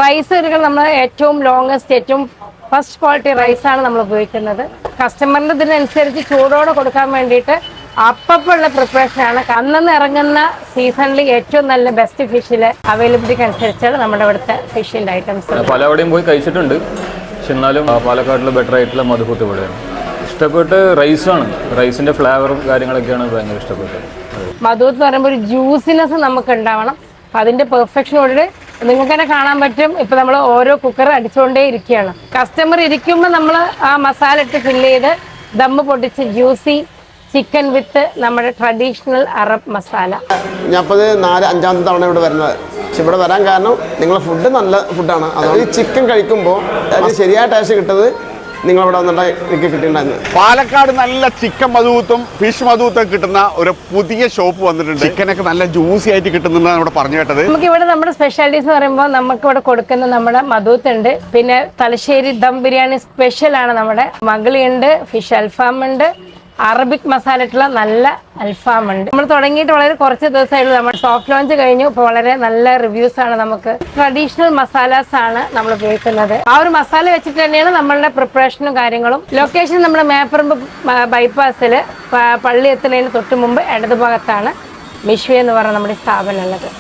Rice നമ്മൾ ഏറ്റവും longest ഏറ്റവും ഫസ്റ്റ് ക്വാളിറ്റി റൈസാണ് നമ്മൾ ഉപയോഗിക്കുന്നത്. കസ്റ്റമറിന്റെ ഇതിനനുസരിച്ച് ചൂടോടെ കൊടുക്കാൻ വേണ്ടിയിട്ട് അപ്പപ്പുള്ള പ്രിപ്പറേഷനാണ്. അന്നന്ന് ഇറങ്ങുന്ന സീസണിൽ ഏറ്റവും നല്ല ബെസ്റ്റ് ഫിഷിലെ അവൈലബിലിറ്റിക്ക് അനുസരിച്ചാണ് നമ്മുടെ ഇവിടുത്തെ ഫിഷിന്റെ ഐറ്റംസ്. പലവിടെയും പോയി കഴിച്ചിട്ടുണ്ട്, പക്ഷെ എന്നാലും പാലക്കാട്ടിൽ ബെറ്റർ ആയിട്ടുള്ള മധുഹൂത്ത് ഇവിടെയാണ് ഇഷ്ടപ്പെട്ട്. റൈസാണ്, റൈസിന്റെ ഫ്ലേവറും കാര്യങ്ങളൊക്കെയാണ് ഭയങ്കര ഇഷ്ടപ്പെട്ടത്. മധുഹൂത്ത് എന്ന് പറയുമ്പോൾ ഒരു ജ്യൂസിനെസ് നമുക്ക് ഉണ്ടാവണം. അപ്പം അതിന്റെ പെർഫെക്ഷനോട് നിങ്ങൾക്ക് തന്നെ കാണാൻ പറ്റും. ഇപ്പൊ നമ്മൾ ഓരോ കുക്കർ അടിച്ചുകൊണ്ടേ ഇരിക്കുകയാണ്. കസ്റ്റമർ ഇരിക്കുമ്പോൾ നമ്മൾ ആ മസാല ഇട്ട് ഫില്ല് ചെയ്ത് ദമ്മ് പൊട്ടിച്ച് ജ്യൂസി ചിക്കൻ വിത്ത് നമ്മുടെ ട്രഡീഷണൽ അറബ് മസാല. ഞാൻ ഇപ്പോൾ 4-5 തവണ ഇവിടെ വരുന്നത്. പക്ഷെ ഇവിടെ വരാൻ കാരണം നിങ്ങളെ ഫുഡ് നല്ല ഫുഡാണ്. അതുകൊണ്ട് ചിക്കൻ കഴിക്കുമ്പോൾ അതിന് ശരിയായ ടേസ്റ്റ് കിട്ടുന്നത് നിങ്ങളിവിടെ വന്നിട്ട് എനിക്ക് കിട്ടിയിട്ടുണ്ടായിരുന്നു. പാലക്കാട് നല്ല ചിക്കൻ മധുഹൂത്തും ഫിഷ് മധുഹൂത്തും കിട്ടുന്ന ഒരു പുതിയ ഷോപ്പ് വന്നിട്ടുണ്ട്. ചിക്കനൊക്കെ നല്ല ജ്യൂസി ആയിട്ട് കിട്ടുന്നതാണ് ഇവിടെ പറഞ്ഞു കേട്ടത്. നമുക്ക് ഇവിടെ നമ്മുടെ സ്പെഷ്യാലിറ്റീസ് എന്ന് പറയുമ്പോൾ നമുക്ക് ഇവിടെ കൊടുക്കുന്ന നമ്മുടെ മധുഹൂത്ത് ഉണ്ട്, പിന്നെ തലശ്ശേരി ദം ബിരിയാണി സ്പെഷ്യൽ ആണ്, നമ്മുടെ മകളി ഉണ്ട്, ഫിഷ് അൽഫാം ഉണ്ട്, അറബിക് മസാല ഇട്ടുള്ള നല്ല അൽഫാം ഉണ്ട്. നമ്മൾ തുടങ്ങിയിട്ട് വളരെ കുറച്ച് ദിവസമായിട്ടുള്ള നമ്മൾ സോഫ്റ്റ് ലോഞ്ച് കഴിഞ്ഞു. ഇപ്പോൾ വളരെ നല്ല റിവ്യൂസ് ആണ്. നമുക്ക് ട്രഡീഷണൽ മസാലാസ് ആണ് നമ്മൾ ഉപയോഗിക്കുന്നത്. ആ ഒരു മസാല വെച്ചിട്ട് തന്നെയാണ് നമ്മളുടെ പ്രിപ്പറേഷനും കാര്യങ്ങളും. ലൊക്കേഷൻ നമ്മുടെ മേപ്പറമ്പ് ബൈപ്പാസിൽ പള്ളി എത്തുന്നതിന് തൊട്ട് മുമ്പ് ഇടതുഭാഗത്താണ് മിഷ്വി എന്ന് പറയുന്ന നമ്മുടെ സ്ഥാപനം ഉള്ളത്.